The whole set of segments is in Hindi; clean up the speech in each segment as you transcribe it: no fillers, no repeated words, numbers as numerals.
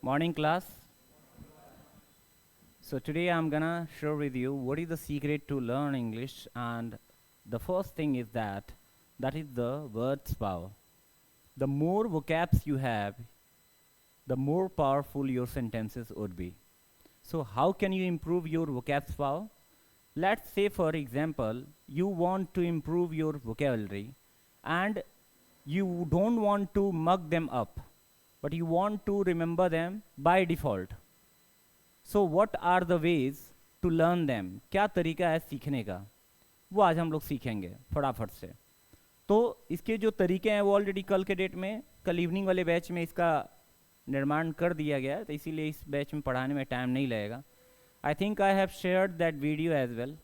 Morning class. So today I'm gonna share with you what is the secret to learn English, and the first thing is that is the words power. The more vocabs you have, the more powerful your sentences would be. So how can you improve your vocabs power? Let's say for example you want to improve your vocabulary and you don't want to mug them up, but you want to remember them by default. So what are the ways to learn them? क्या तरीका है सीखने का, वो आज हम लोग सीखेंगे फटाफट से। तो इसके जो तरीके हैं वो ऑलरेडी कल के डेट में, कल इवनिंग वाले बैच में इसका निर्माण कर दिया गया है, तो इसीलिए इस बैच में पढ़ाने में टाइम नहीं लगेगा। I think I have shared that video as well.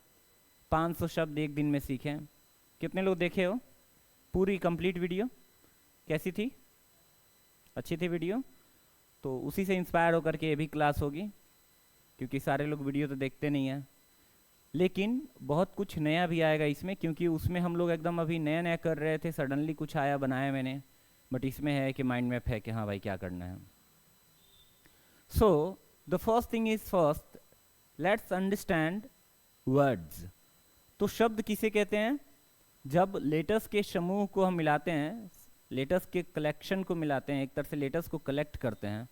500 शब्द एक दिन में सीखें। कितने लोग देखे हो पूरी कंप्लीट वीडियो? कैसी थी? अच्छी थी वीडियो? तो उसी से इंस्पायर होकर के ये भी क्लास होगी, क्योंकि सारे लोग वीडियो तो देखते नहीं हैं। लेकिन बहुत कुछ नया भी आएगा इसमें, क्योंकि उसमें हम लोग एकदम अभी नया नया कर रहे थे, सडनली कुछ आया बनाया मैंने, बट इसमें है कि माइंड मैप है कि हाँ भाई क्या करना है। So the first thing is first, let's understand words. तो शब्द किसे कहते हैं? जब लेटर्स के समूह को हम मिलाते हैं, लेटर्स के कलेक्शन को मिलाते हैं, एक तरह से लेटर्स को कलेक्ट करते हैं,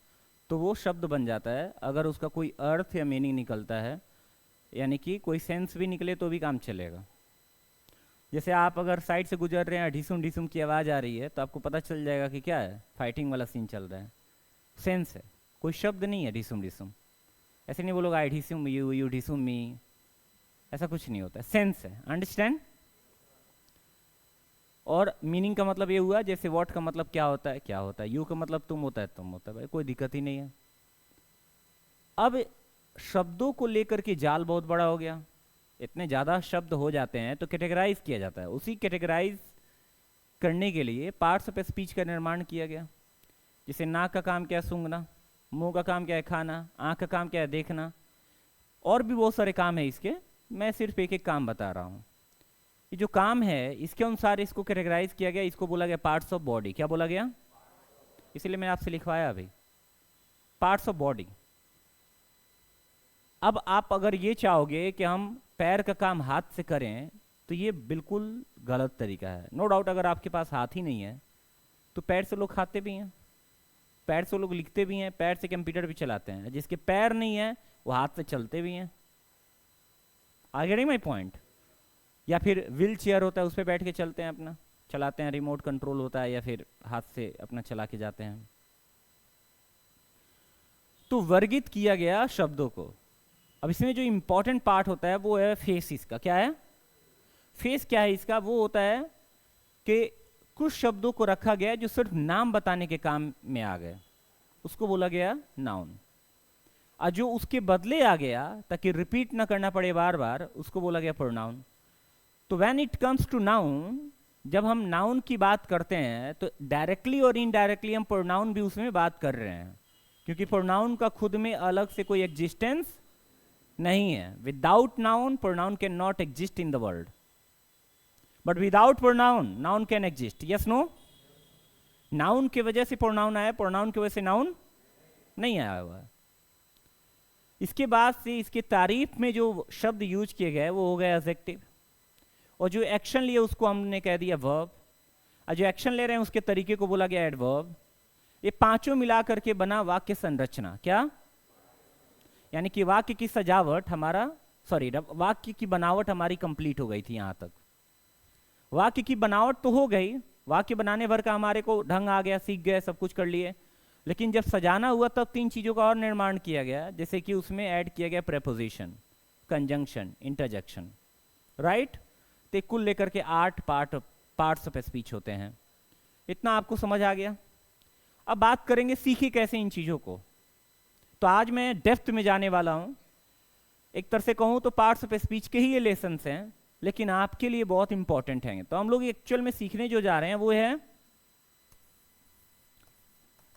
तो वो शब्द बन जाता है। अगर उसका कोई अर्थ या मीनिंग निकलता है, यानी कि कोई सेंस भी निकले तो भी काम चलेगा। जैसे आप अगर साइड से गुजर रहे हैं, ढिसुम ढिसुम की आवाज़ आ रही है, तो आपको पता चल जाएगा कि क्या है, फाइटिंग वाला सीन चल रहा है। सेंस है, कोई शब्द नहीं है ढिसुम ढिसुम। ऐसे नहीं बोलोगे आई ढिसुम यू, यू ढिसुम मी, ऐसा कुछ नहीं होता है। सेंस है, अंडरस्टैंड। और मीनिंग का मतलब ये हुआ, जैसे व्हाट का मतलब क्या होता है, क्या होता है, यू का मतलब तुम होता है, तुम होता है, भाई कोई दिक्कत ही नहीं है। अब शब्दों को लेकर के जाल बहुत बड़ा हो गया, इतने ज़्यादा शब्द हो जाते हैं तो कैटेगराइज किया जाता है। उसी कैटेगराइज करने के लिए पार्ट्स ऑफ स्पीच का निर्माण किया गया। जैसे नाक का काम क्या है, सूंघना, मुंह का काम क्या है, खाना, आँख का काम क्या है, देखना, और भी बहुत सारे काम है इसके। मैं सिर्फ एक एक काम बता रहा हूँ। ये जो काम है इसके अनुसार इसको कैटेगराइज किया गया, इसको बोला गया पार्ट्स ऑफ बॉडी। क्या बोला गया? इसलिए मैंने आपसे लिखवाया अभी, पार्ट्स ऑफ बॉडी। अब आप अगर ये चाहोगे कि हम पैर का काम हाथ से करें, तो ये बिल्कुल गलत तरीका है। नो डाउट अगर आपके पास हाथ ही नहीं है तो पैर से लोग खाते भी हैं, पैर से लोग लिखते भी हैं, पैर से कंप्यूटर भी चलाते हैं। जिसके पैर नहीं है वो हाथ से चलते भी हैं। आ गया नहीं माई पॉइंट? या फिर व्हील चेयर होता है, उस पर बैठ के चलते हैं, अपना चलाते हैं, रिमोट कंट्रोल होता है, या फिर हाथ से अपना चला के जाते हैं। तो वर्गित किया गया शब्दों को। अब इसमें जो इंपॉर्टेंट पार्ट होता है वो है फेस। इसका क्या है? फेस क्या है इसका? वो होता है कि कुछ शब्दों को रखा गया जो सिर्फ नाम बताने के काम में आ गए, उसको बोला गया नाउन। और जो उसके बदले आ गया ताकि रिपीट ना करना पड़े बार बार, उसको बोला गया प्रोनाउन। तो when it comes to noun, जब हम नाउन की बात करते हैं तो डायरेक्टली और इनडायरेक्टली हम प्रोनाउन भी उसमें बात कर रहे हैं, क्योंकि प्रोनाउन का खुद में अलग से कोई एग्जिस्टेंस नहीं है। Without noun pronoun can not exist in the world, but without pronoun noun can exist. Yes no? Noun की वजह से प्रोनाउन आया, प्रोनाउन की वजह से नाउन नहीं आया हुआ है। इसके बाद से इसके तारीफ में जो शब्द यूज किए गए वो हो गया एडजेक्टिव, और जो एक्शन लिए उसको हमने कह दिया वर्ब, और जो एक्शन ले रहे हैं उसके तरीके को बोला गया एडवर्ब। ये पांचों मिला करके बना वाक्य संरचना। क्या? यानी कि वाक्य की सजावट हमारा, सॉरी, वाक्य की बनावट हमारी कंप्लीट हो गई थी। यहां तक वाक्य की बनावट तो हो गई, वाक्य बनाने भर का हमारे को ढंग आ गया, सीख गए, सब कुछ कर लिए। लेकिन जब सजाना हुआ तब 3 चीजों का और निर्माण किया गया, जैसे कि उसमें ऐड किया गया प्रेपोजिशन, कंजंक्शन, इंटरजेक्शन, राइट। तो कुल लेकर के 8 पार्ट्स ऑफ स्पीच होते हैं। इतना आपको समझ आ गया? अब बात करेंगे सीखे कैसे इन चीजों को। तो आज मैं डेप्थ में जाने वाला हूं। एक तरह से कहूं तो पार्ट्स ऑफ स्पीच के ही ये लेसन्स हैं, लेकिन आपके लिए बहुत इंपॉर्टेंट हैं। तो हम लोग एक्चुअल में सीखने जो जा रहे हैं वो है,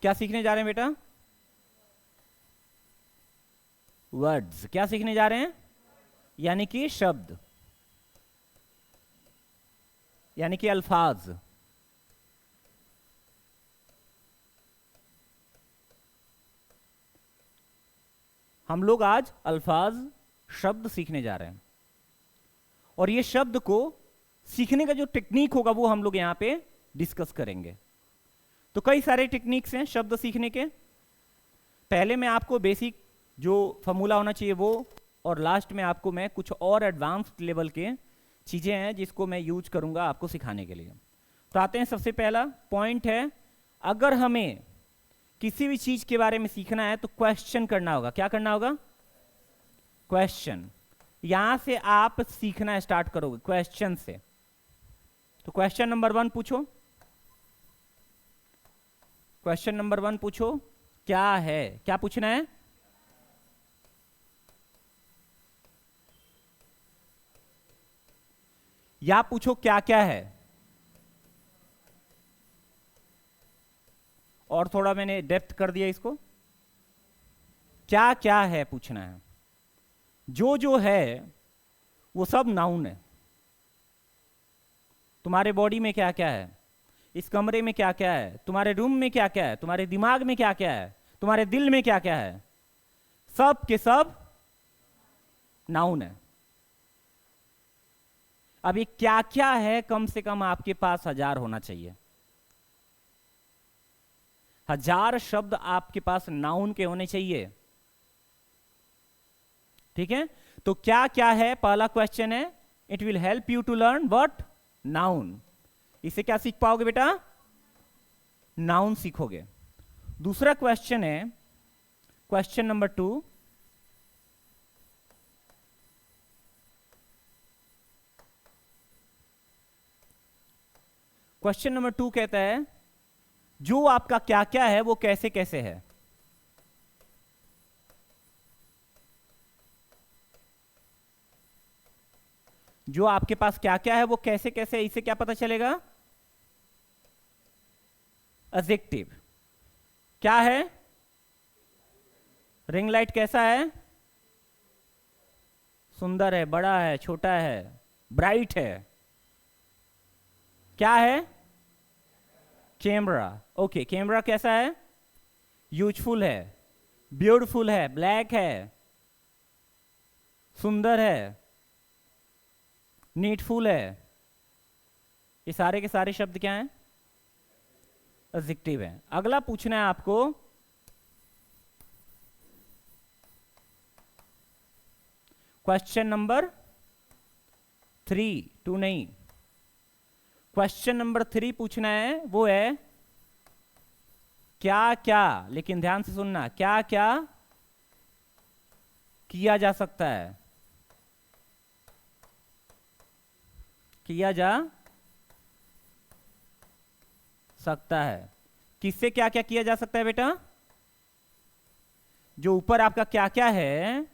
क्या सीखने जा रहे हैं बेटा? वर्ड्स। क्या सीखने जा रहे हैं? यानी कि शब्द, यानी कि अल्फाज। हम लोग आज अल्फाज शब्द सीखने जा रहे हैं, और ये शब्द को सीखने का जो टेक्निक होगा वो हम लोग यहाँ पे डिस्कस करेंगे। तो कई सारे टेक्निक्स हैं शब्द सीखने के। पहले मैं आपको बेसिक जो फॉर्मूला होना चाहिए वो, और लास्ट में आपको मैं कुछ और एडवांस्ड लेवल के चीज़ें हैं जिसको मैं यूज करूंगा आपको सिखाने के लिए। तो आते हैं, सबसे पहला पॉइंट है, अगर हमें किसी भी चीज के बारे में सीखना है तो क्वेश्चन करना होगा। क्या करना होगा? क्वेश्चन। यहां से आप सीखना स्टार्ट करोगे क्वेश्चन से। तो क्वेश्चन नंबर 1 पूछो, क्वेश्चन नंबर 1 पूछो, क्या है? क्या पूछना है? या पूछो क्या क्या है। और थोड़ा मैंने डेप्थ कर दिया इसको, क्या क्या है पूछना है। जो जो है वो सब नाउन है। तुम्हारे बॉडी में क्या क्या है, इस कमरे में क्या क्या है, तुम्हारे रूम में क्या क्या है, तुम्हारे दिमाग में क्या क्या है, तुम्हारे दिल में क्या क्या है, सब के सब नाउन है। अब ये क्या क्या है, कम से कम आपके पास 1000 होना चाहिए। 1000 शब्द आपके पास नाउन के होने चाहिए। ठीक है, तो क्या क्या है पहला क्वेश्चन है। It will help you to learn what? Noun. इससे क्या सीख पाओगे बेटा? नाउन सीखोगे। दूसरा क्वेश्चन है, क्वेश्चन नंबर 2, क्वेश्चन नंबर 2 कहता है जो आपका क्या क्या है वो कैसे कैसे है। जो आपके पास क्या क्या है वो कैसे कैसे है, इससे क्या पता चलेगा? एडजेक्टिव। क्या है? रिंग लाइट कैसा है? सुंदर है, बड़ा है, छोटा है, ब्राइट है। क्या है? कैमरा। ओके, कैमरा कैसा है? यूजफुल है, ब्यूटीफुल है, ब्लैक है, सुंदर है, नीटफुल है। ये सारे के सारे शब्द क्या हैं? एडजेक्टिव हैं। अगला पूछना है आपको, क्वेश्चन नंबर 3, 2 नहीं, क्वेश्चन नंबर 3 पूछना है, वो है क्या क्या, लेकिन ध्यान से सुनना, क्या क्या किया जा सकता है? किया जा सकता है। किससे क्या क्या किया जा सकता है बेटा? जो ऊपर आपका क्या क्या है,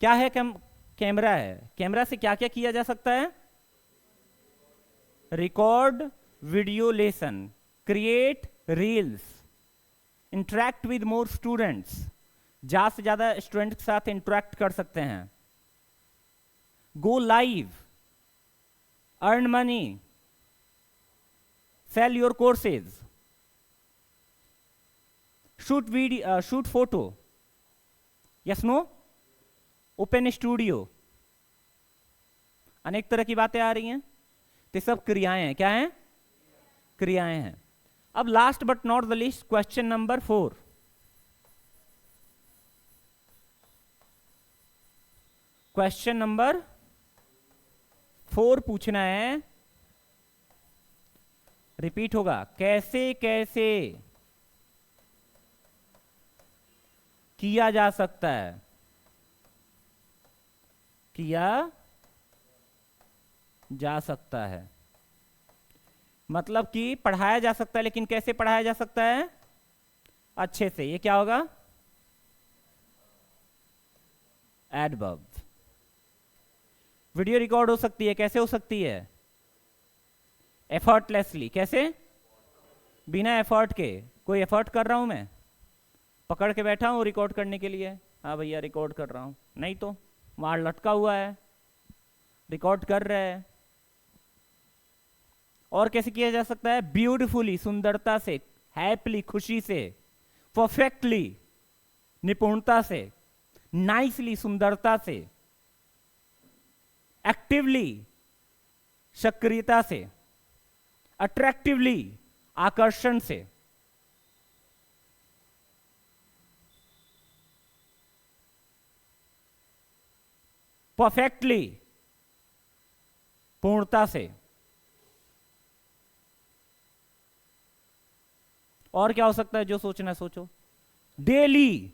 क्या है? कैमरा है। कैमरा से क्या क्या किया जा सकता है? Record video lesson, create reels, interact with more students, ज्यादा से ज्यादा स्टूडेंट के साथ इंटरेक्ट कर सकते हैं, go live, earn money, sell your courses, shoot video, shoot photo, yes no, open studio. अनेक तरह की बातें आ रही हैं, तो सब क्रियाएं हैं। क्या हैं? क्रियाएं हैं। अब last but not the least, question number 4, question number 4 पूछना है, रिपीट होगा, कैसे कैसे किया जा सकता है? किया जा सकता है मतलब कि पढ़ाया जा सकता है, लेकिन कैसे पढ़ाया जा सकता है? अच्छे से। ये क्या होगा? एडवर्ब। वीडियो रिकॉर्ड हो सकती है, कैसे हो सकती है? एफर्टलेसली। कैसे? बिना एफर्ट के। कोई एफर्ट कर रहा हूं मैं, पकड़ के बैठा हूं रिकॉर्ड करने के लिए, हाँ भैया रिकॉर्ड कर रहा हूं, नहीं तो वहां लटका हुआ है, रिकॉर्ड कर रहा है। और कैसे किया जा सकता है? ब्यूटीफुली, सुंदरता से, हैप्पीली, खुशी से, परफेक्टली, निपुणता से। नाइसली सुंदरता से, एक्टिवली सक्रियता से, अट्रैक्टिवली आकर्षण से, परफेक्टली पूर्णता से, और क्या हो सकता है जो सोचना है सोचो, डेली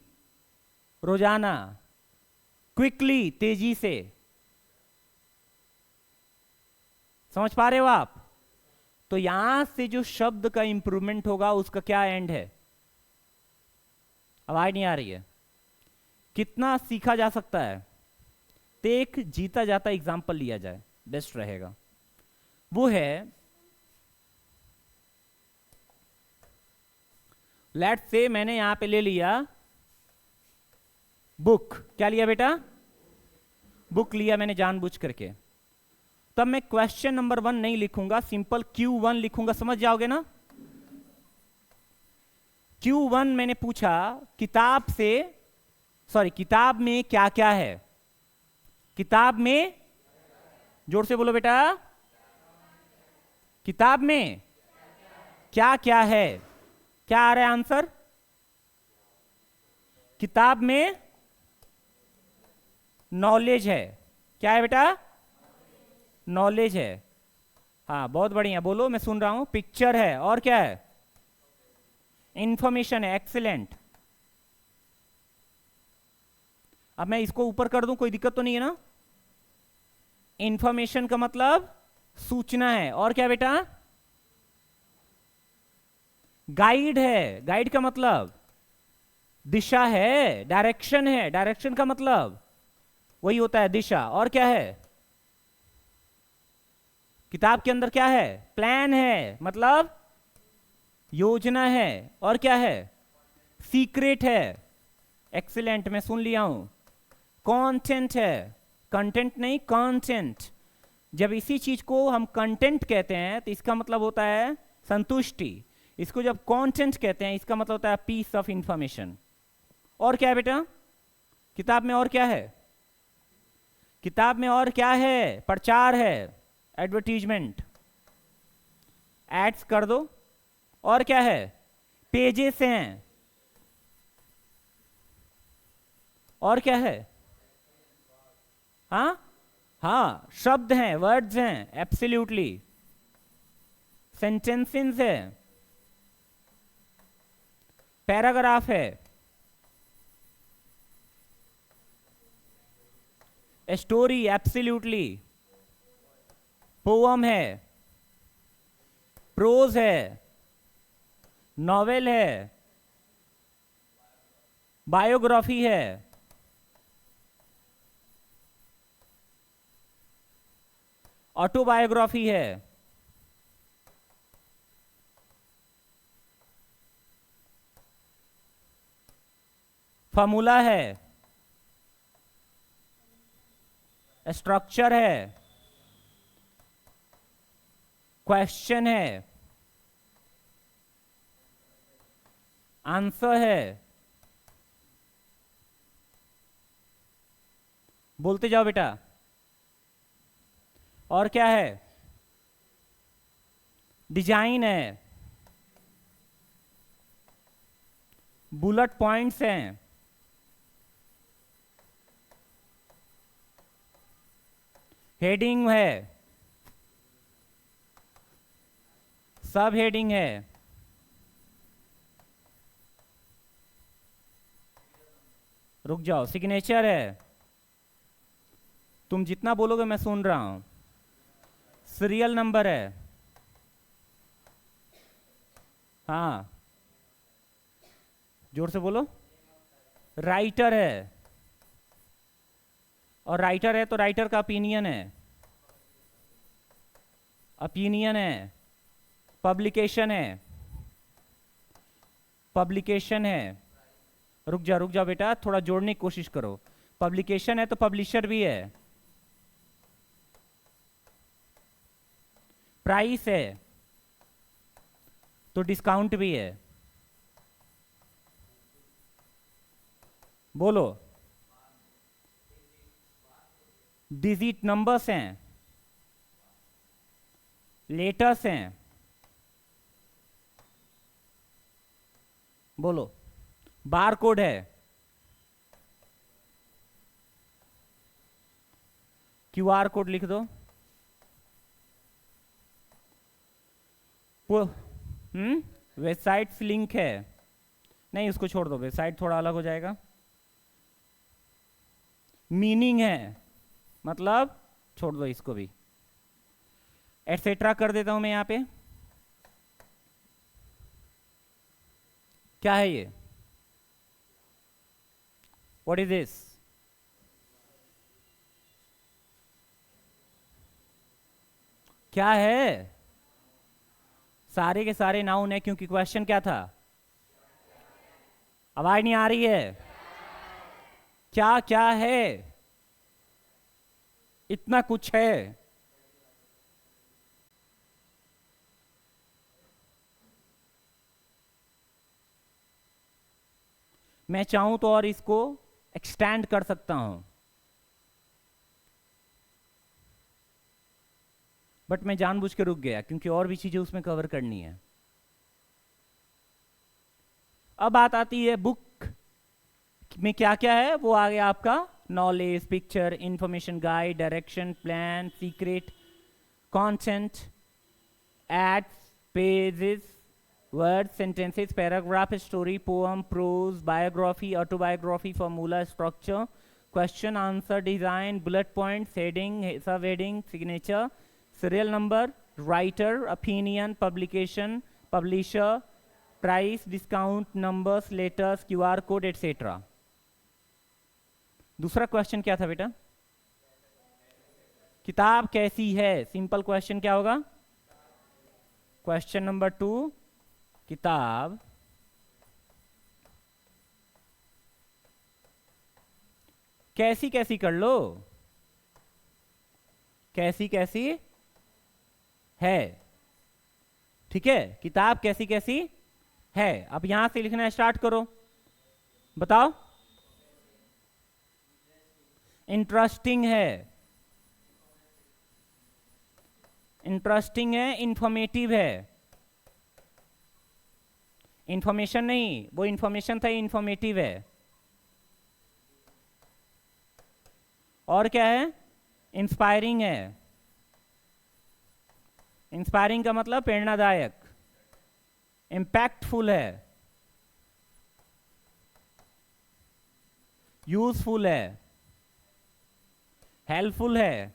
रोजाना, क्विकली तेजी से। समझ पा रहे हो आप? तो यहां से जो शब्द का इंप्रूवमेंट होगा उसका क्या एंड है? आवाज नहीं आ रही है? कितना सीखा जा सकता है? तो एक जीता जाता एग्जाम्पल लिया जाए, बेस्ट रहेगा। वो है, लेट्स से मैंने यहां पे ले लिया बुक। क्या लिया बेटा? बुक लिया मैंने जानबूझ करके। तब मैं क्वेश्चन नंबर 1 नहीं लिखूंगा, सिंपल Q1 लिखूंगा। समझ जाओगे ना? Q1 मैंने पूछा किताब से, सॉरी, किताब में क्या क्या है? किताब में, जोर से बोलो बेटा, किताब में क्या क्या है? क्या आ रहा है आंसर? किताब में नॉलेज है। क्या है बेटा? नॉलेज है। हाँ, बहुत बढ़िया, बोलो, मैं सुन रहा हूं। पिक्चर है, और क्या है? इंफॉर्मेशन है। एक्सीलेंट। अब मैं इसको ऊपर कर दूं, कोई दिक्कत तो नहीं है ना? इंफॉर्मेशन का मतलब सूचना है। और क्या बेटा? गाइड है। गाइड का मतलब दिशा है, डायरेक्शन है। डायरेक्शन का मतलब वही होता है, दिशा। और क्या है? किताब के अंदर क्या है? प्लान है, मतलब योजना है। और क्या है? सीक्रेट है। एक्सीलेंट, मैं सुन लिया हूं। कंटेंट है, कंटेंट नहीं, कंटेंट। जब इसी चीज को हम कंटेंट कहते हैं तो इसका मतलब होता है संतुष्टि। इसको जब कंटेंट कहते हैं इसका मतलब होता है पीस ऑफ इंफॉर्मेशन। और क्या है बेटा? किताब में और क्या है? किताब में और क्या है? प्रचार है, एडवर्टीजमेंट, एड्स कर दो। और क्या है? पेजेस हैं। और क्या है? हाँ हाँ, शब्द हैं, वर्ड्स हैं, एब्सोल्युटली। सेंटेंसेस है, पैराग्राफ है, स्टोरी, एब्सोल्युटली, पोअम है, प्रोज है, नॉवेल है, बायोग्राफी है, ऑटोबायोग्राफी है, फॉर्मूला है, स्ट्रक्चर है, क्वेश्चन है, आंसर है। बोलते जाओ बेटा। और क्या है? डिजाइन है, बुलेट पॉइंट्स हैं, हेडिंग है, सब हेडिंग है, रुक जाओ, सिग्नेचर है। तुम जितना बोलोगे मैं सुन रहा हूं। सीरियल नंबर है। हाँ, जोर से बोलो। राइटर है, और राइटर है तो राइटर का ओपिनियन है। ओपिनियन है। पब्लिकेशन है, पब्लिकेशन है। रुक जाओ बेटा, थोड़ा जोड़ने की कोशिश करो। पब्लिकेशन है तो पब्लिशर भी है। प्राइस है तो डिस्काउंट भी है। बोलो। डिजिट नंबर्स हैं, लेटर्स हैं, बोलो, बार कोड है, क्यूआर कोड लिख दो, वेबसाइट लिंक है, नहीं उसको छोड़ दो, वेबसाइट थोड़ा अलग हो जाएगा, मीनिंग है, मतलब छोड़ दो इसको भी, एटसेट्रा कर देता हूं मैं यहां पे। क्या है ये, व्हाट इज दिस, क्या है, सारे के सारे नाउन है, क्योंकि क्वेश्चन क्या था, आवाज नहीं आ रही है, क्या क्या है, इतना कुछ है, मैं चाहूं तो और इसको एक्सटेंड कर सकता हूं, बट मैं जानबूझ के रुक गया क्योंकि और भी चीजें उसमें कवर करनी है। अब बात आती है बुक में क्या क्या है, वो आ गया आपका knowledge, picture, information, guide, direction, plan, secret, content, ads, pages, word, sentences, paragraph, story, poem, prose, biography, autobiography, formula, structure, question answer, design, bullet point, heading, sub heading, signature, serial number, writer, opinion, publication, publisher, price, discount, numbers, letters, QR code, etcetera. दूसरा क्वेश्चन क्या था बेटा, किताब कैसी है, सिंपल क्वेश्चन क्या होगा, क्वेश्चन नंबर 2, किताब कैसी कैसी कर लो, कैसी कैसी है, ठीक है, किताब कैसी कैसी है। अब यहां से लिखना स्टार्ट करो, बताओ, इंटरेस्टिंग है, इंटरेस्टिंग है, इंफॉर्मेटिव है, इंफॉर्मेशन नहीं, वो इंफॉर्मेशन था, इंफॉर्मेटिव है, और क्या है, इंस्पायरिंग है, इंस्पायरिंग का मतलब प्रेरणादायक, इंपैक्टफुल है, यूजफुल है, हेल्पफुल है,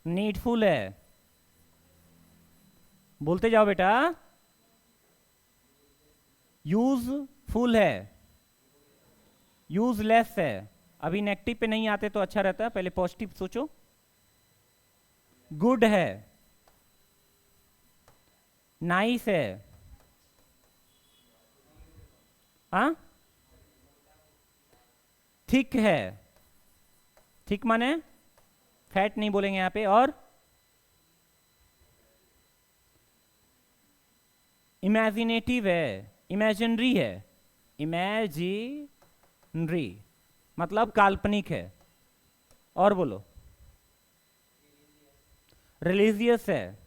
नीडफुल है, बोलते जाओ बेटा, यूजफुल है, यूजलेस है, अभी नेगेटिव पे नहीं आते तो अच्छा रहता है, पहले पॉजिटिव सोचो, गुड है, नाइस है, हाँ, थिक है, थिक माने फैट नहीं बोलेंगे यहां पे, और इमेजिनेटिव है, इमेजिनरी है, इमेजिनरी मतलब काल्पनिक है, और बोलो, रिलीजियस है,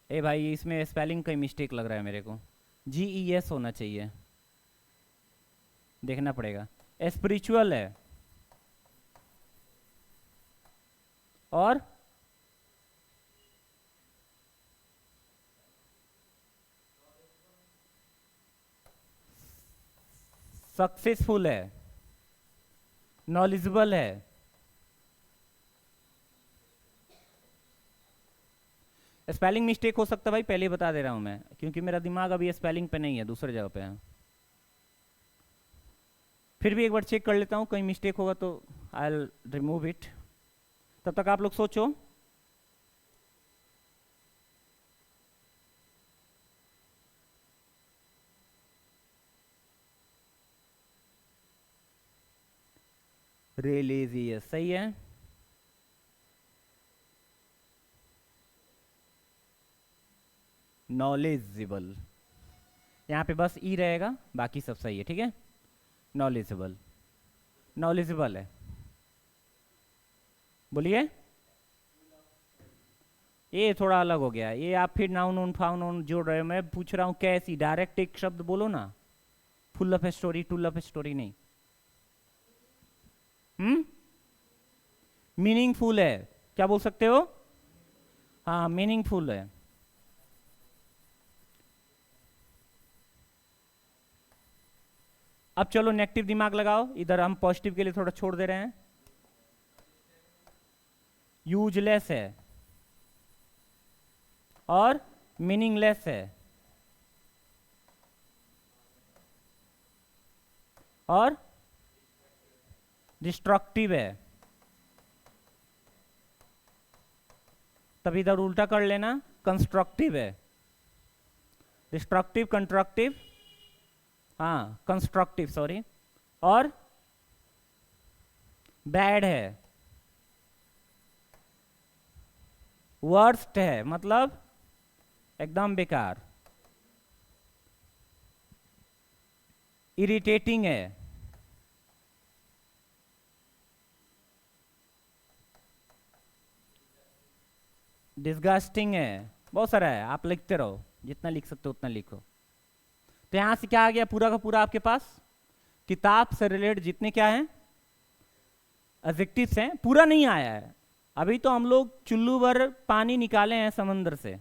ए भाई इसमें स्पेलिंग का मिस्टेक लग रहा है मेरे को, GES होना चाहिए, देखना पड़ेगा, स्पिरिचुअल है, और सक्सेसफुल है, नॉलेजेबल है, स्पेलिंग मिस्टेक हो सकता है भाई, पहले ही बता दे रहा हूं मैं, क्योंकि मेरा दिमाग अभी स्पेलिंग पे नहीं है, दूसरे जगह पे है, फिर भी एक बार चेक कर लेता हूं, कहीं मिस्टेक होगा तो आई विल रिमूव इट, तब तक आप लोग सोचो, रिलीजियस सही है, नॉलेजेबल, यहाँ पे बस ई रहेगा, बाकी सब सही है, ठीक है। नॉलेजेबल, नॉलेजेबल है, बोलिए। ये थोड़ा अलग हो गया, ये आप फिर नाउन उन फाउन उन जोड़ रहे हो। मैं पूछ रहा हूँ कैसी, डायरेक्ट एक शब्द बोलो ना, full of story, tool of story नहीं। मीनिंगफुल है, क्या बोल सकते हो? हाँ, मीनिंगफुल है। अब चलो नेगेटिव दिमाग लगाओ, इधर हम पॉजिटिव के लिए थोड़ा छोड़ दे रहे हैं। यूजलेस है और मीनिंगलेस है और डिस्ट्रक्टिव है। तब इधर उल्टा कर लेना, कंस्ट्रक्टिव है। डिस्ट्रक्टिव, कंस्ट्रक्टिव, हाँ कंस्ट्रक्टिव, सॉरी। और बैड है, वर्स्ट है, मतलब एकदम बेकार। इरिटेटिंग है, डिस्गस्टिंग है, बहुत सारा है, आप लिखते रहो, जितना लिख सकते हो उतना लिखो। तो यहां से क्या आ गया पूरा का पूरा आपके पास? किताब से रिलेटेड जितने क्या हैं एडजेक्टिव्स हैं, पूरा नहीं आया है अभी। तो हम लोग चुल्लू भर पानी निकाले हैं समंदर से,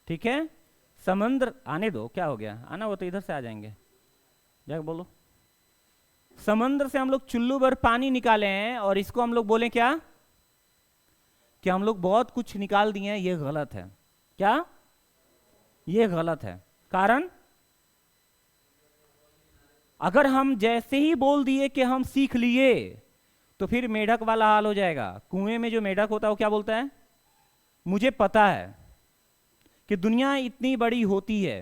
ठीक है। समंदर आने दो, क्या हो गया, आना वो तो इधर से आ जाएंगे, जाके बोलो। समंदर से हम लोग चुल्लू भर पानी निकाले हैं, और इसको हम लोग बोले क्या, कि हम लोग बहुत कुछ निकाल दिए हैं, ये गलत है। क्या? ये गलत है। कारण, अगर हम जैसे ही बोल दिए कि हम सीख लिए, तो फिर मेढक वाला हाल हो जाएगा। कुएं में जो मेढक होता है वो क्या बोलता है? मुझे पता है कि दुनिया इतनी बड़ी होती है,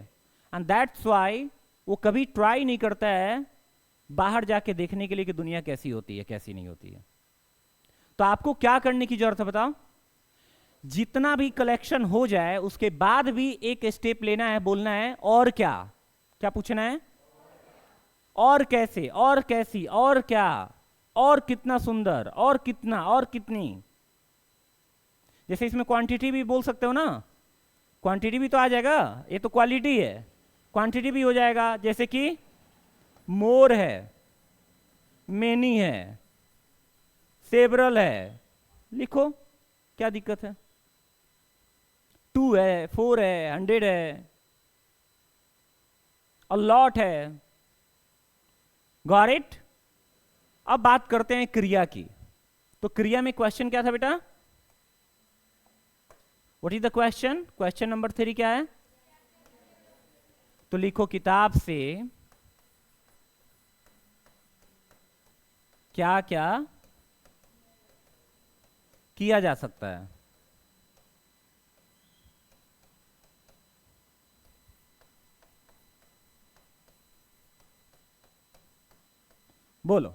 एंड दैट्स वाई वो कभी ट्राई नहीं करता है बाहर जाके देखने के लिए कि दुनिया कैसी होती है कैसी नहीं होती है। तो आपको क्या करने की जरूरत है बताओ? जितना भी कलेक्शन हो जाए उसके बाद भी एक स्टेप लेना है, बोलना है और क्या, क्या पूछना है? और कैसे, और कैसी, और क्या, और कितना सुंदर, और कितना, और कितनी। जैसे इसमें क्वांटिटी भी बोल सकते हो ना, क्वांटिटी भी तो आ जाएगा, ये तो क्वालिटी है, क्वांटिटी भी हो जाएगा। जैसे कि मोर है, मेनी है, सेवरल है, लिखो, क्या दिक्कत है? 2 है, 4 है, 100 है, अ लॉट है। Got it? अब बात करते हैं क्रिया की। तो क्रिया में क्वेश्चन क्या था बेटा? What is the question? Question number 3 क्या है? तो लिखो, किताब से क्या क्या किया जा सकता है। बोलो।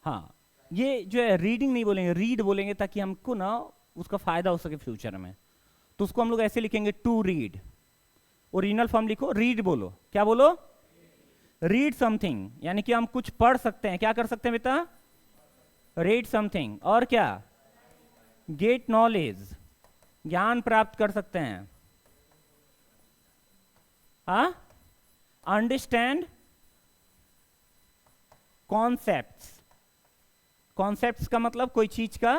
हाँ, ये जो है रीडिंग नहीं बोलेंगे, रीड बोलेंगे, ताकि हमको ना उसका फायदा हो सके फ्यूचर में। तो उसको हम लोग ऐसे लिखेंगे, टू रीड। ओरिजिनल फॉर्म लिखो, रीड बोलो, क्या बोलो? रीड समथिंग, यानी कि हम कुछ पढ़ सकते हैं। क्या कर सकते हैं बेटा? Read something. और क्या? गेट नॉलेज, ज्ञान प्राप्त कर सकते हैं। हाँ, अंडरस्टैंड कॉन्सेप्ट्स। कॉन्सेप्ट्स का मतलब कोई चीज का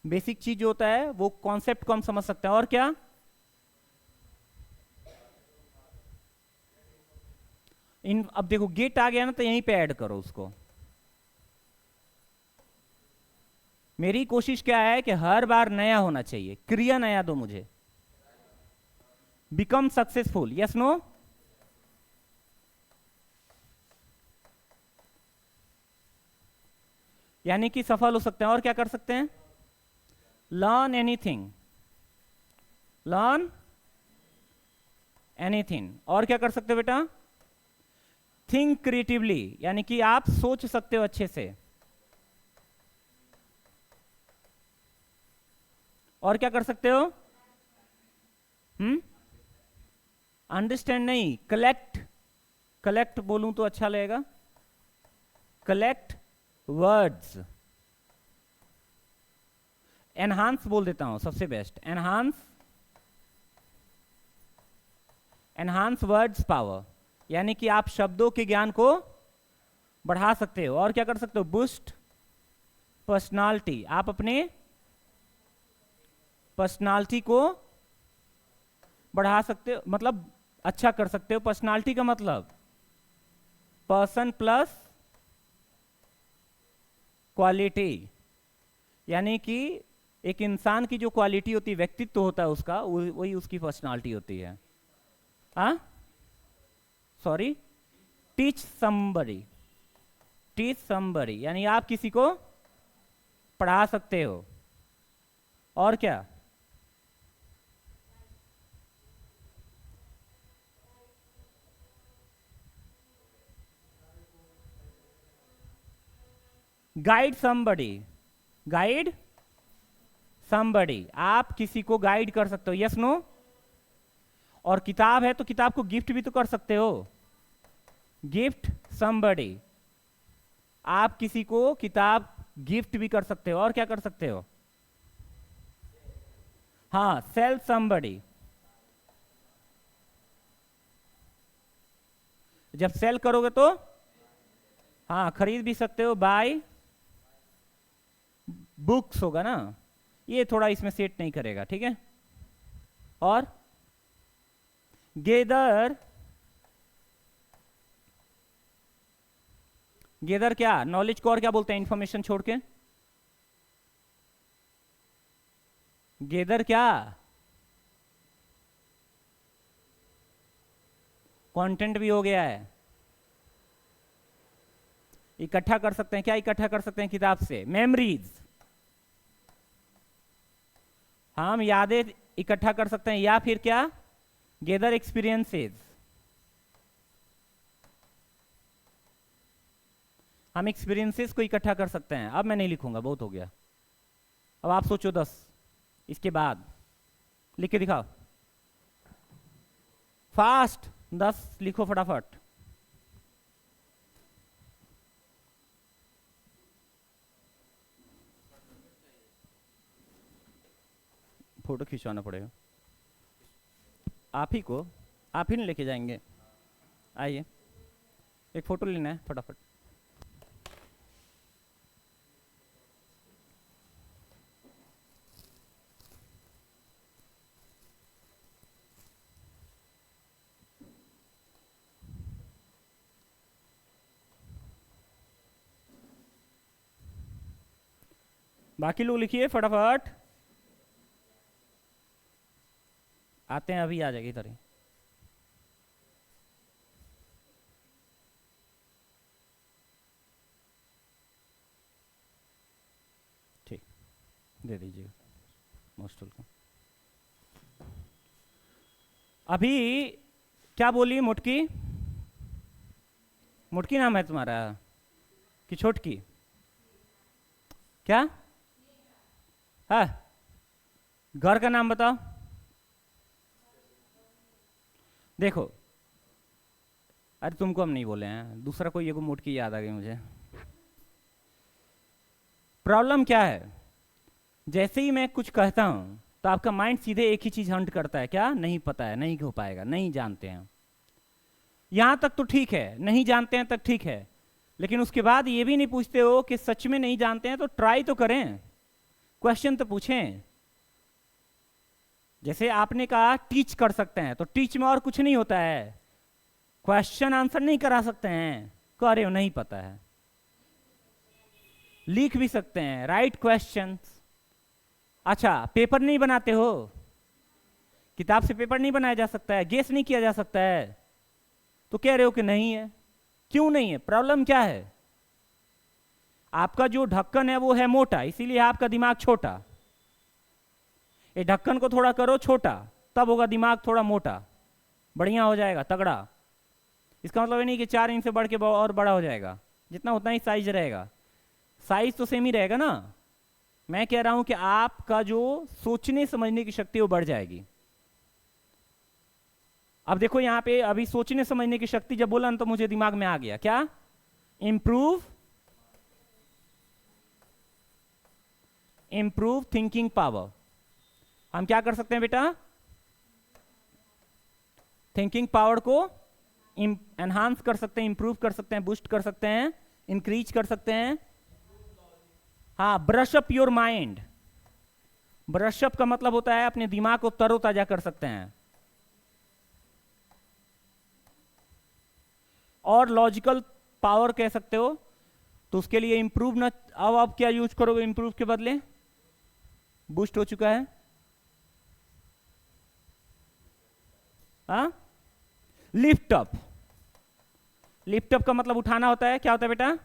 बेसिक चीज जो होता है वो कॉन्सेप्ट को हम समझ सकते हैं। और क्या? इन, अब देखो गेट आ गया ना, तो यहीं पे ऐड करो उसको। मेरी कोशिश क्या है कि हर बार नया होना चाहिए, क्रिया नया दो मुझे। Become successful, yes no? यानी कि सफल हो सकते हैं। और क्या कर सकते हैं? Learn anything, learn anything. और क्या कर सकते हो बेटा? थिंक क्रिएटिवली, यानी कि आप सोच सकते हो अच्छे से। और क्या कर सकते हो? अंडरस्टैंड नहीं, कलेक्ट, कलेक्ट बोलूं तो अच्छा लगेगा, कलेक्ट वर्ड्स। एनहांस बोल देता हूं, सबसे best, enhance, enhance words power, यानी कि आप शब्दों के ज्ञान को बढ़ा सकते हो। और क्या कर सकते हो, बूस्ट पर्सनालिटी, आप अपने पर्सनालिटी को बढ़ा सकते हो, मतलब अच्छा कर सकते हो। पर्सनालिटी का मतलब पर्सन प्लस क्वालिटी, यानी कि एक इंसान की जो क्वालिटी होती है, व्यक्तित्व होता है उसका, वही उसकी पर्सनालिटी होती है। हाँ, sorry, teach somebody, teach somebody यानी आप किसी को पढ़ा सकते हो। और क्या, गाइड समबडी, गाइड समबडी, आप किसी को गाइड कर सकते हो, यस नो। और किताब है तो किताब को गिफ्ट भी तो कर सकते हो, गिफ्ट समबडी, आप किसी को किताब गिफ्ट भी कर सकते हो। और क्या कर सकते हो, हाँ, सेल समबडी, जब सेल करोगे तो हाँ खरीद भी सकते हो, बाय बुक्स होगा ना, ये थोड़ा इसमें सेट नहीं करेगा, ठीक है। और गेदर, गेदर क्या, नॉलेज को और क्या बोलते हैं, इंफॉर्मेशन छोड़ के, गेदर क्या, कंटेंट भी हो गया है, इकट्ठा कर सकते हैं, क्या इकट्ठा कर सकते हैं किताब से, मेमोरीज, हम यादें इकट्ठा कर सकते हैं, या फिर क्या, गेदर एक्सपीरियंसेस, हम एक्सपीरियंसेस को इकट्ठा कर सकते हैं। अब मैं नहीं लिखूंगा, बहुत हो गया, अब आप सोचो 10, इसके बाद लिख के दिखाओ, फास्ट, 10 लिखो फटाफट। फोटो खिंचवाना पड़ेगा, आप ही को, आप ही नहीं लेके जाएंगे, आइए एक फोटो लेना है फटाफट। बाकी लोग लिखिए फटाफट, आते हैं, अभी आ जाएगी इधर ही। ठीक, दे दीजिएगा, मोस्ट वेलकम। अभी क्या बोली, मुटकी, मुटकी नाम है तुम्हारा कि छोटकी, क्या, हाँ, घर का नाम बताओ। देखो, अरे तुमको हम नहीं बोले हैं, दूसरा कोई एगो मुटकी याद आ गई मुझे। प्रॉब्लम क्या है, जैसे ही मैं कुछ कहता हूं तो आपका माइंड सीधे एक ही चीज हंट करता है, क्या, नहीं पता है, नहीं हो पाएगा, नहीं जानते हैं। यहां तक तो ठीक है, नहीं जानते हैं तक ठीक है, लेकिन उसके बाद ये भी नहीं पूछते हो कि सच में नहीं जानते हैं तो ट्राई तो करें, क्वेश्चन तो पूछें। जैसे आपने कहा टीच कर सकते हैं, तो टीच में और कुछ नहीं होता है, क्वेश्चन आंसर नहीं करा सकते हैं, कह रहे हो नहीं पता है, लिख भी सकते हैं, राइट क्वेश्चंस। अच्छा, पेपर नहीं बनाते हो, किताब से पेपर नहीं बनाया जा सकता है, गेस नहीं किया जा सकता है, तो कह रहे हो कि नहीं है, क्यों नहीं है, प्रॉब्लम क्या है, आपका जो ढक्कन है वो है मोटा, इसीलिए आपका दिमाग छोटा, ये ढक्कन को थोड़ा करो छोटा, तब होगा दिमाग थोड़ा मोटा, बढ़िया हो जाएगा, तगड़ा। इसका मतलब ये नहीं कि 4 इंच से बढ़ के और बड़ा हो जाएगा, जितना उतना ही साइज रहेगा, साइज तो सेम ही रहेगा ना। मैं कह रहा हूं कि आपका जो सोचने समझने की शक्ति वो बढ़ जाएगी। अब देखो यहां पे अभी सोचने समझने की शक्ति जब बोला ना तो मुझे दिमाग में आ गया क्या, इंप्रूव थिंकिंग पावर। हम क्या कर सकते हैं बेटा, थिंकिंग पावर को एनहांस कर सकते हैं, इंप्रूव कर सकते हैं, बूस्ट कर सकते हैं, इंक्रीज कर सकते हैं। हाँ, brush up your mind. Brush up का मतलब होता है अपने दिमाग को तरोताजा कर सकते हैं। और लॉजिकल पावर कह सकते हो, तो उसके लिए इंप्रूव ना, अब आप क्या यूज करोगे इंप्रूव के बदले, बूस्ट हो चुका है। हाँ, लिफ्ट अप। लिफ्ट अप का मतलब उठाना होता है, क्या होता है बेटा,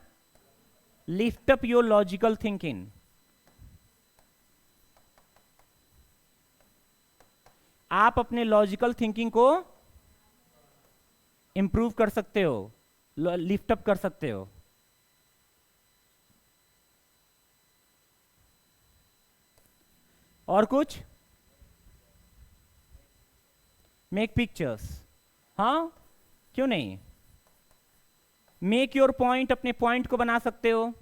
lift up your logical thinking. आप अपने लॉजिकल थिंकिंग को इंप्रूव कर सकते हो, लिफ्ट अप कर सकते हो। और कुछ, मेक पिक्चर्स। हाँ, क्यों नहीं, मेक योर पॉइंट, अपने पॉइंट को बना सकते हो,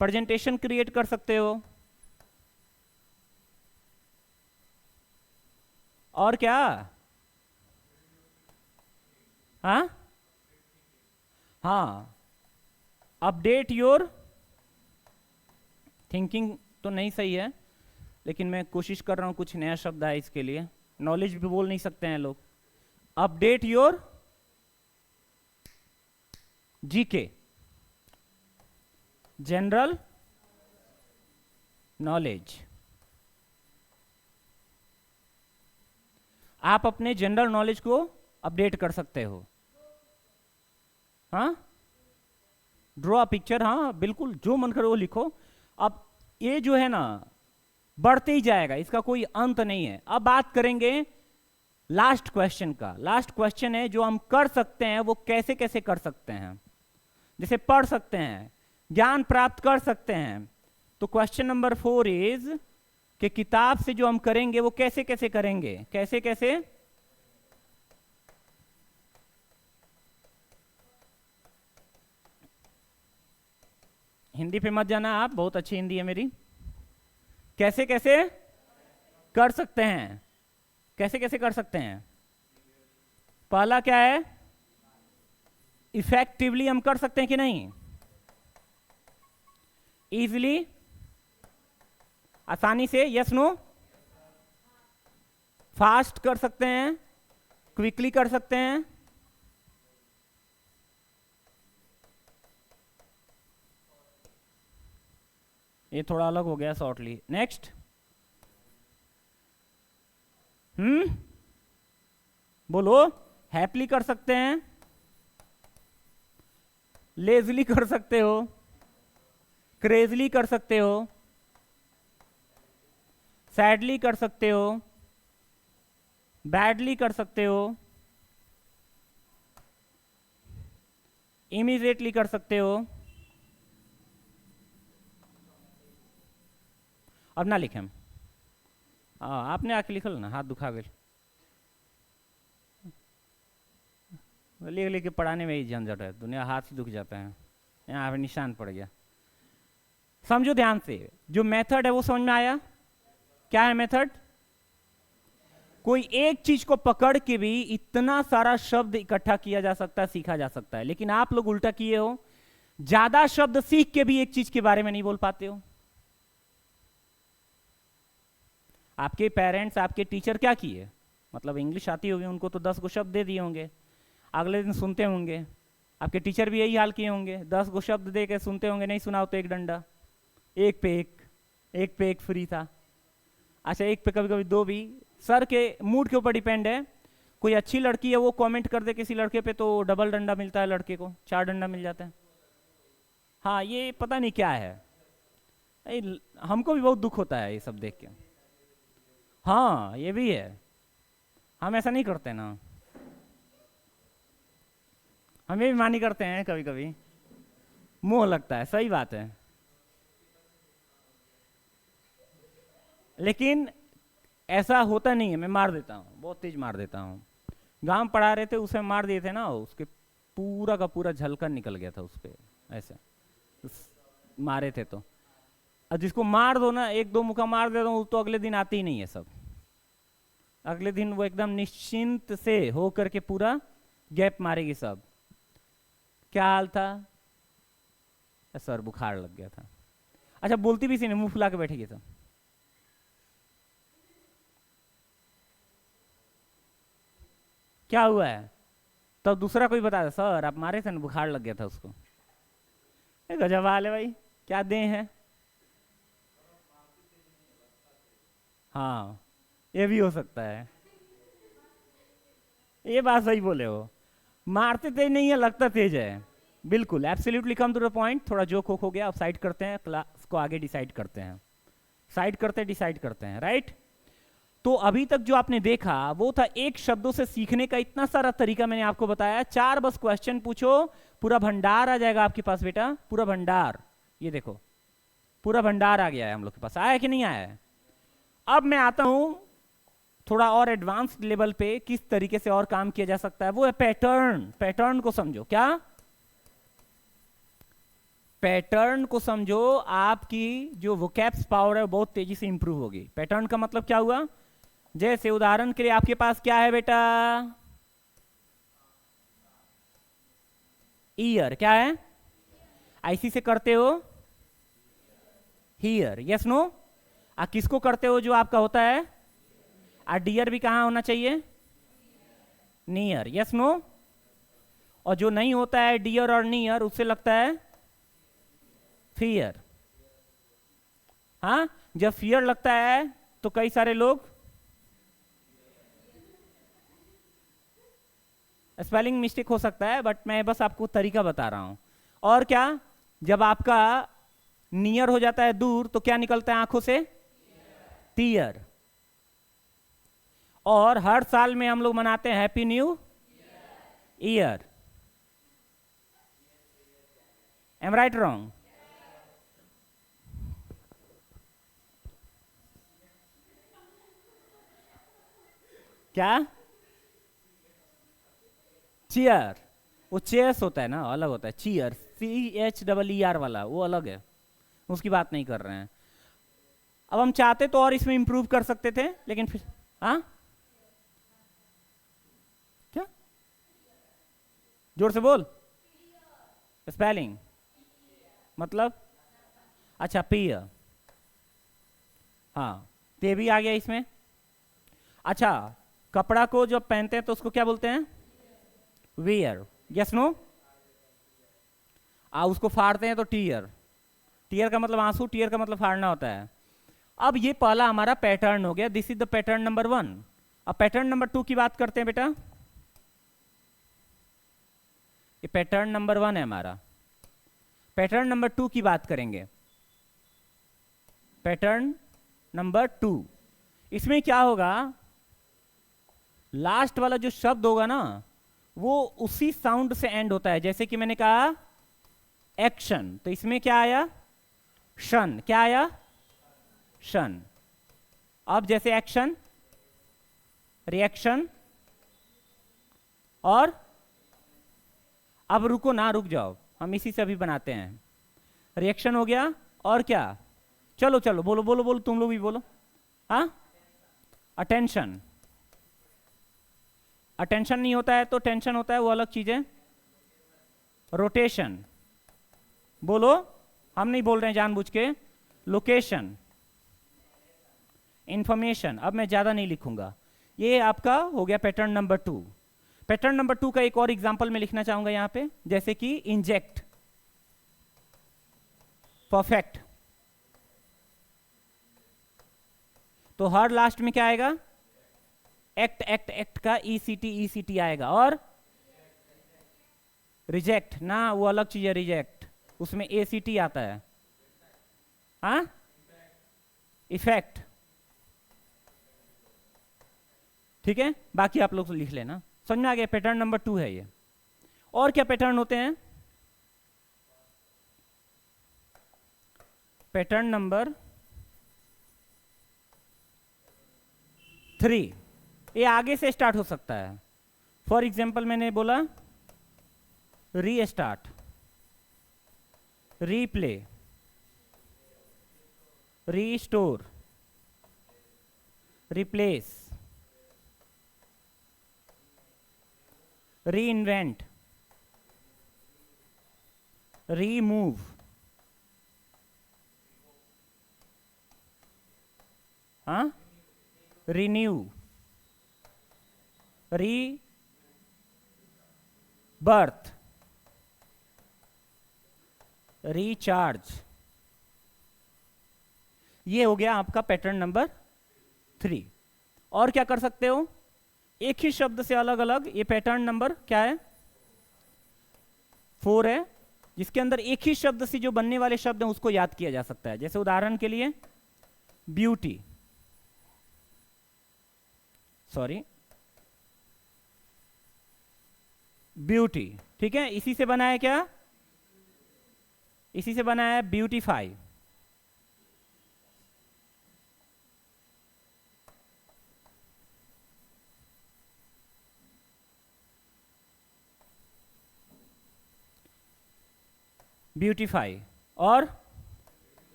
प्रेजेंटेशन क्रिएट कर सकते हो। और क्या, हाँ हाँ, अपडेट योर थिंकिंग तो नहीं सही है, लेकिन मैं कोशिश कर रहा हूं, कुछ नया शब्द है इसके लिए, नॉलेज भी बोल नहीं सकते हैं लोग। Update your GK, general knowledge. आप अपने जनरल नॉलेज को अपडेट कर सकते हो। हाँ, ड्रॉ पिक्चर, हाँ बिल्कुल, जो मन करे वो लिखो। अब ये जो है ना बढ़ते ही जाएगा, इसका कोई अंत नहीं है। अब बात करेंगे लास्ट क्वेश्चन का। लास्ट क्वेश्चन है जो हम कर सकते हैं, वो कैसे कैसे कर सकते हैं। जैसे पढ़ सकते हैं, ज्ञान प्राप्त कर सकते हैं, तो क्वेश्चन नंबर 4 इज कि किताब से जो हम करेंगे वो कैसे कैसे करेंगे, कैसे कैसे। हिंदी पे मत जाना आप, बहुत अच्छी हिंदी है मेरी। कैसे कैसे कर सकते हैं, कैसे कैसे कर सकते हैं। पहला क्या है, इफेक्टिवली हम कर सकते हैं कि नहीं, इजीली, आसानी से, यस नो, फास्ट कर सकते हैं, क्विकली कर सकते हैं। ये थोड़ा अलग हो गया, शॉर्टली। नेक्स्ट, बोलो, हैप्पीली कर सकते हैं, लेजली कर सकते हो, क्रेजली कर सकते हो, सैडली कर सकते हो, बैडली कर सकते हो, इमीडिएटली कर सकते हो। अब ना लिखें, आपने आके लिख लो ना, हाथ दुखा गए, लिख लिख के पढ़ाने में ही झंझट है, दुनिया हाथ ही दुख जाता है, यहाँ पे निशान पड़ गया। समझो ध्यान से, जो मेथड है वो समझ में आया। क्या है मेथड, कोई एक चीज को पकड़ के भी इतना सारा शब्द इकट्ठा किया जा सकता है, सीखा जा सकता है। लेकिन आप लोग उल्टा किए हो, ज्यादा शब्द सीख के भी एक चीज के बारे में नहीं बोल पाते हो। आपके पेरेंट्स, आपके टीचर क्या किए, मतलब इंग्लिश आती होगी उनको तो 10 गो शब्द दे दिए होंगे, अगले दिन सुनते होंगे। आपके टीचर भी यही हाल किए होंगे, 10 गो शब्द दे के सुनते होंगे, नहीं सुनाओ तो एक डंडा, एक पे एक फ्री था। अच्छा, एक पे कभी कभी 2 भी, सर के मूड के ऊपर डिपेंड है। कोई अच्छी लड़की है वो कमेंट कर दे किसी लड़के पे तो डबल डंडा मिलता है, लड़के को 4 डंडा मिल जाता है। हाँ, ये पता नहीं क्या है, हमको भी बहुत दुख होता है ये सब देख के। हाँ, ये भी है, हम ऐसा नहीं करते ना, हमें भी मानी करते हैं कभी कभी, मोह लगता है, सही बात है। लेकिन ऐसा होता नहीं है, मैं मार देता हूँ, बहुत तेज मार देता हूँ। गांव में पढ़ा रहे थे, उसे मार दिए थे ना, उसके पूरा का पूरा झलकन निकल गया था उस पे, ऐसे मारे थे तो। अब जिसको मार दो ना, एक दो मुक्का मार दे दो, तो अगले दिन आती ही नहीं है सब। अगले दिन वो एकदम निश्चिंत से हो करके पूरा गैप मारेगी सब। क्या हाल था? सर बुखार लग गया था। अच्छा, बोलती भी सी नहीं, मुंह फुला के बैठेगी सब। क्या हुआ है? तो दूसरा कोई बता दे, सर आप मारे थे ना, बुखार लग गया था उसको। गजब हाल है भाई, क्या दे हैं। हाँ, ये भी हो सकता है, ये बात सही बोले हो। मारते तेज नहीं है, लगता तेज है। बिल्कुल, absolutely come to the point. थोड़ा जोक हो गया, अब साइड करते हैं, क्लास को आगे डिसाइड करते हैं। साइड करते डिसाइड करते हैं, राइट। तो अभी तक जो आपने देखा वो था एक शब्दों से सीखने का इतना सारा तरीका मैंने आपको बताया। 4 बस क्वेश्चन पूछो, पूरा भंडार आ जाएगा आपके पास बेटा, पूरा भंडार। ये देखो, पूरा भंडार आ गया है हम लोग के पास। आया कि नहीं आया है? अब मैं आता हूं थोड़ा और एडवांस लेवल पे, किस तरीके से और काम किया जा सकता है, वो है पैटर्न। पैटर्न को समझो। क्या? पैटर्न को समझो। आपकी जो वोकैब्स पावर है बहुत तेजी से इंप्रूव होगी। पैटर्न का मतलब क्या हुआ? जैसे उदाहरण के लिए आपके पास क्या है बेटा? ईयर। क्या है? आईसी से करते हो हियर, यस नो। आ किसको करते हो जो आपका होता है? आ डियर भी कहां होना चाहिए? Near, yes no. और जो नहीं होता है डियर और नियर, उससे लगता है फियर। हाँ, जब फियर लगता है तो कई सारे लोग स्पेलिंग मिस्टेक हो सकता है, बट मैं बस आपको तरीका बता रहा हूं। और क्या? जब आपका नियर हो जाता है दूर, तो क्या निकलता है आंखों से? टीयर। और हर साल में हम लोग मनाते हैं happy new year. Am right wrong? क्या? चीयर। वो चेयर्स होता है ना, अलग होता है। चीयर, CHEER वाला, वो अलग है, उसकी बात नहीं कर रहे हैं। अब हम चाहते तो और इसमें इंप्रूव कर सकते थे, लेकिन फिर हाँ, क्या? जोर से बोल। स्पेलिंग मतलब? अच्छा, पियर। हाँ, ते भी आ गया इसमें। अच्छा, कपड़ा को जब पहनते हैं तो उसको क्या बोलते हैं? Wear, yes no. उसको फाड़ते हैं तो टीयर। टीयर का मतलब आंसू, टीयर का मतलब फाड़ना होता है। अब ये पहला हमारा पैटर्न हो गया, this is the pattern number 1। अब पैटर्न नंबर 2 की बात करते हैं बेटा। ये पैटर्न नंबर 1 है हमारा। पैटर्न नंबर 2 की बात करेंगे। पैटर्न नंबर 2, इसमें क्या होगा? लास्ट वाला जो शब्द होगा ना, वो उसी साउंड से एंड होता है। जैसे कि मैंने कहा एक्शन, तो इसमें क्या आया? शन। क्या आया? शन। अब जैसे एक्शन, रिएक्शन, और अब रुको ना, रुक जाओ, हम इसी से अभी बनाते हैं। रिएक्शन हो गया, और क्या? चलो चलो बोलो बोलो बोलो, तुम लोग भी बोलो। हाँ, अटेंशन। अटेंशन नहीं होता है तो टेंशन होता है, वो अलग चीज है। रोटेशन। बोलो, हम नहीं बोल रहे हैं जानबूझ के। लोकेशन। इंफॉर्मेशन। अब मैं ज्यादा नहीं लिखूंगा। ये आपका हो गया पैटर्न नंबर 2। पैटर्न नंबर 2 का एक और एग्जांपल मैं लिखना चाहूंगा यहां पे, जैसे कि इंजेक्ट, परफेक्ट। तो हर लास्ट में क्या आएगा? एक्ट। एक्ट एक्ट का ECT आएगा। और रिजेक्ट ना, वो अलग चीज है रिजेक्ट, उसमें ACT आता है। हाँ, इफेक्ट। ठीक है, बाकी आप लोग लिख लेना। समझ में आ गया? पैटर्न नंबर 2 है ये। और क्या पैटर्न होते हैं? पैटर्न नंबर 3, ये आगे से स्टार्ट हो सकता है। फॉर एग्जाम्पल मैंने बोला री स्टार्ट, रीप्ले, रीस्टोर, रिप्लेस, री इन्वेंट, रीमूव, हाँ, रिन्यू, री बर्थ, रिचार्ज। ये हो गया आपका पैटर्न नंबर 3। और क्या कर सकते हो, एक ही शब्द से अलग अलग, ये पैटर्न नंबर क्या है, 4 है, जिसके अंदर एक ही शब्द से जो बनने वाले शब्द हैं उसको याद किया जा सकता है। जैसे उदाहरण के लिए ब्यूटी, सॉरी, ब्यूटी, ठीक है, इसी से बना है क्या, इसी से बना है ब्यूटीफाई। ब्यूटीफाई और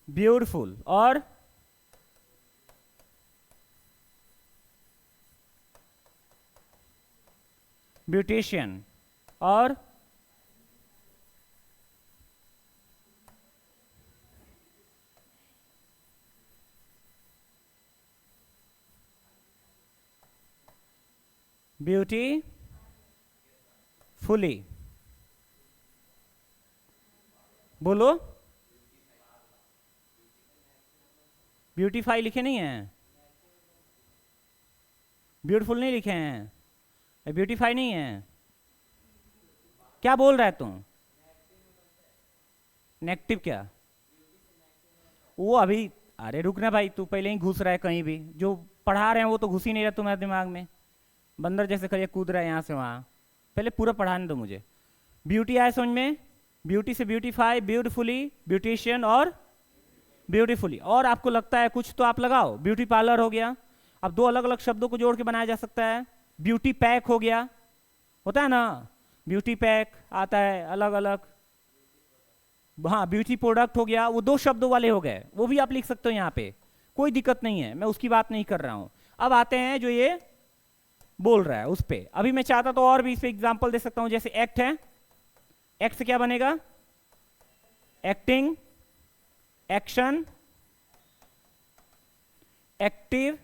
ब्यूटीफुल और ब्यूटिशियन और ब्यूटी फुली। बोलो, ब्यूटीफाई लिखे नहीं हैं, ब्यूटीफुल नहीं लिखे हैं, ब्यूटीफाई नहीं है। क्या बोल रहा है तू, नेगेटिव क्या, वो अभी, अरे रुकना भाई, तू पहले ही घुस रहा है कहीं भी, जो पढ़ा रहे हैं वो तो घुस ही नहीं रहा तुम्हारे दिमाग में, बंदर जैसे खड़े कूद रहा है यहाँ से वहाँ। पहले पूरा पढ़ाने दो मुझे। ब्यूटी आया समझ में, ब्यूटी से ब्यूटीफाई, ब्यूटीफुली, ब्यूटिशियन और ब्यूटीफुली। और आपको लगता है कुछ तो आप लगाओ, ब्यूटी पार्लर हो गया। अब दो अलग अलग शब्दों को जोड़ के बनाया जा सकता है। ब्यूटी पैक हो गया, होता है ना, ब्यूटी पैक आता है अलग अलग। हाँ, ब्यूटी प्रोडक्ट हो गया, वो दो शब्दों वाले हो गए, वो भी आप लिख सकते हो यहाँ पे, कोई दिक्कत नहीं है, मैं उसकी बात नहीं कर रहा हूँ। अब आते हैं जो ये बोल रहा है उस पे। अभी मैं चाहता तो और भी इस पे एग्जाम्पल दे सकता हूँ। जैसे एक्ट है, एक्ट से क्या बनेगा, acting, action, active,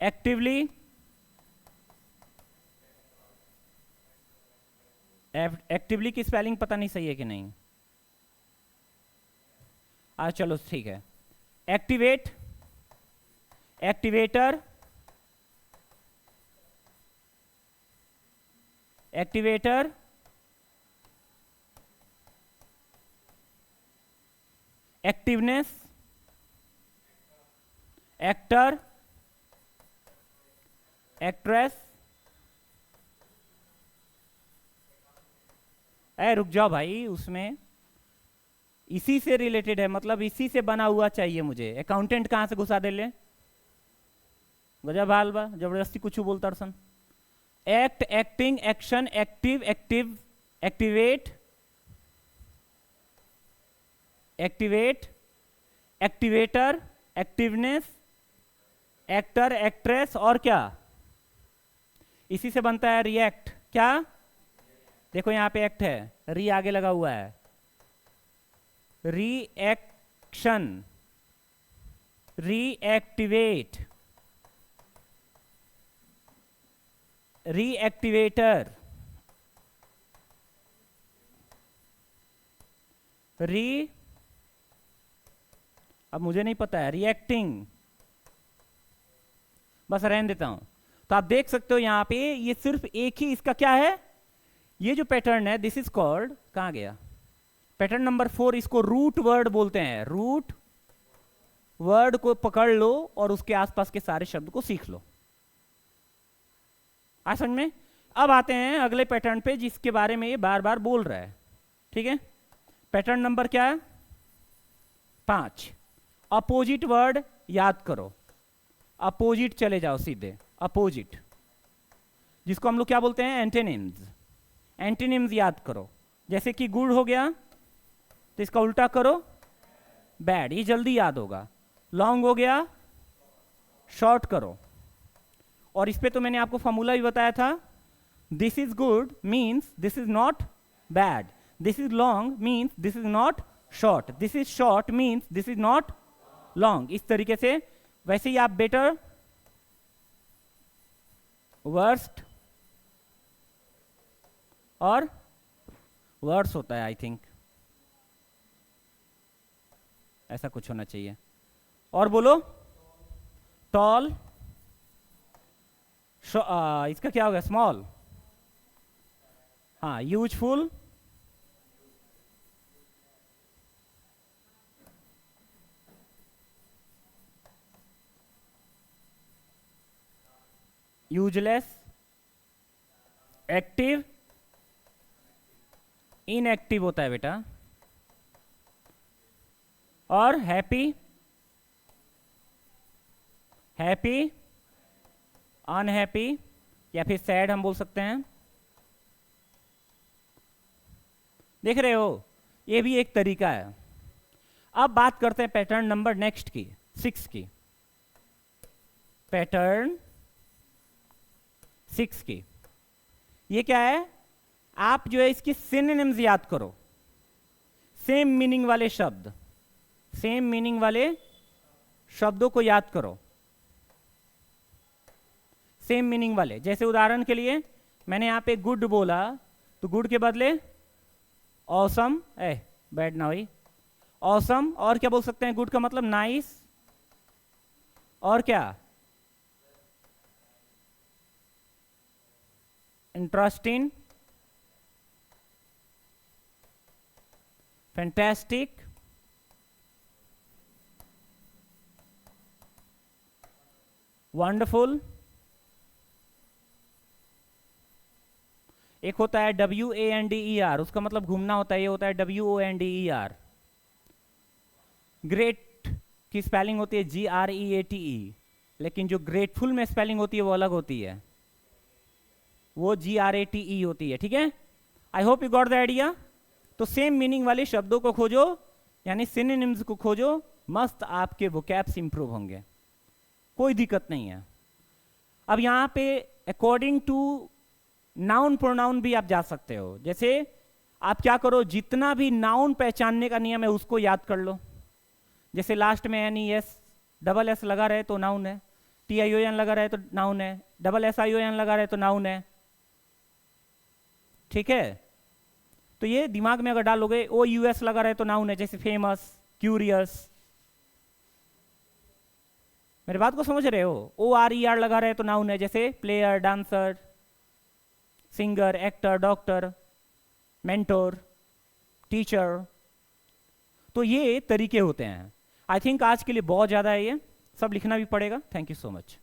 actively, actively की स्पेलिंग पता नहीं सही है कि नहीं, चलो ठीक है। Activate, activator, activator, activeness, actor, actress. रुक जाओ भाई, उसमें इसी से रिलेटेड है, मतलब इसी से बना हुआ चाहिए मुझे। अकाउंटेंट कहां से घुसा दे ले, गजब हाल बा, जबरदस्ती कुछ बोलता सन। Act, acting, action, active, active, activate, activate, activator, activeness, actor, actress और क्या, इसी से बनता है रिएक्ट। क्या, देखो यहां पे एक्ट है, री आगे लगा हुआ है, रिएक्शन, रीएक्टिवेट, रीएक्टिवेटर, री, अब मुझे नहीं पता है, रिएक्टिंग, बस रहने देता हूं। तो आप देख सकते हो यहां पे ये सिर्फ एक ही इसका क्या है, ये जो पैटर्न है, दिस इज कॉल्ड, कहां गया पैटर्न नंबर 4, इसको रूट वर्ड बोलते हैं। रूट वर्ड को पकड़ लो और उसके आसपास के सारे शब्द को सीख लो। आ समझ में। अब आते हैं अगले पैटर्न पे जिसके बारे में ये बार बार बोल रहा है, ठीक है। पैटर्न नंबर क्या है, 5 अपोजिट वर्ड याद करो, अपोजिट चले जाओ सीधे, अपोजिट जिसको हम लोग क्या बोलते हैं, एंटेनिम्स। एंटेनिम्स याद करो, जैसे कि गुड हो गया तो इसका उल्टा करो बैड, ये जल्दी याद होगा। लॉन्ग हो गया शॉर्ट करो। और इस पे तो मैंने आपको फॉर्मूला भी बताया था, this is good means this is not bad, this is long means this is not short, this is short means this is not long, इस तरीके से। वैसे ही आप बेटर, वर्स्ट और वर्ड्स होता है, आई थिंक ऐसा कुछ होना चाहिए। और बोलो टॉल, इसका क्या होगा, स्मॉल, हाँ यूजफुल, यूजलेस, एक्टिव, इनएक्टिव होता है बेटा, और हैप्पी, हैप्पी, अनहैप्पी, या फिर सैड हम बोल सकते हैं। देख रहे हो, ये भी एक तरीका है। अब बात करते हैं पैटर्न नंबर नेक्स्ट की, 6 की, पैटर्न 6 की। ये क्या है, आप जो है इसकी सिनोनिम्स याद करो, सेम मीनिंग वाले शब्द, सेम मीनिंग वाले शब्दों को याद करो, सेम मीनिंग वाले। जैसे उदाहरण के लिए मैंने यहां पे गुड बोला, तो गुड के बदले ऑसम, बैड ना भाई, ऑसम, और क्या बोल सकते हैं, गुड का मतलब नाइस, और क्या, इंटरेस्टिंग, फैंटास्टिक, वंडरफुल। एक होता है WANDER, उसका मतलब घूमना होता है, ये होता है WONDER। ग्रेट की स्पेलिंग होती है GREATE, लेकिन जो ग्रेटफुल में स्पेलिंग होती है वो अलग होती है, वो GRATE होती है, ठीक है। I hope you got the idea. तो सेम मीनिंग वाले शब्दों को खोजो, यानी सिनोनिम्स को खोजो, मस्त आपके वोकैब्स इंप्रूव होंगे, कोई दिक्कत नहीं है। अब यहां पे अकॉर्डिंग टू नाउन प्रोनाउन भी आप जा सकते हो। जैसे आप क्या करो, जितना भी नाउन पहचानने का नियम है उसको याद कर लो। जैसे लास्ट में NES लगा रहे तो नाउन है, TION लगा रहे तो नाउन है, SSION लगा रहे तो नाउन है, ठीक है। तो ये दिमाग में अगर डालोगे, OUS लगा रहे तो नाउन है, जैसे फेमस, क्यूरियस, मेरे बात को समझ रहे हो। ORER लगा रहे तो नाउन है, जैसे player, dancer, singer, actor, doctor, mentor, teacher. तो ये तरीके होते हैं। आई थिंक आज के लिए बहुत ज़्यादा है, ये सब लिखना भी पड़ेगा। Thank you so much.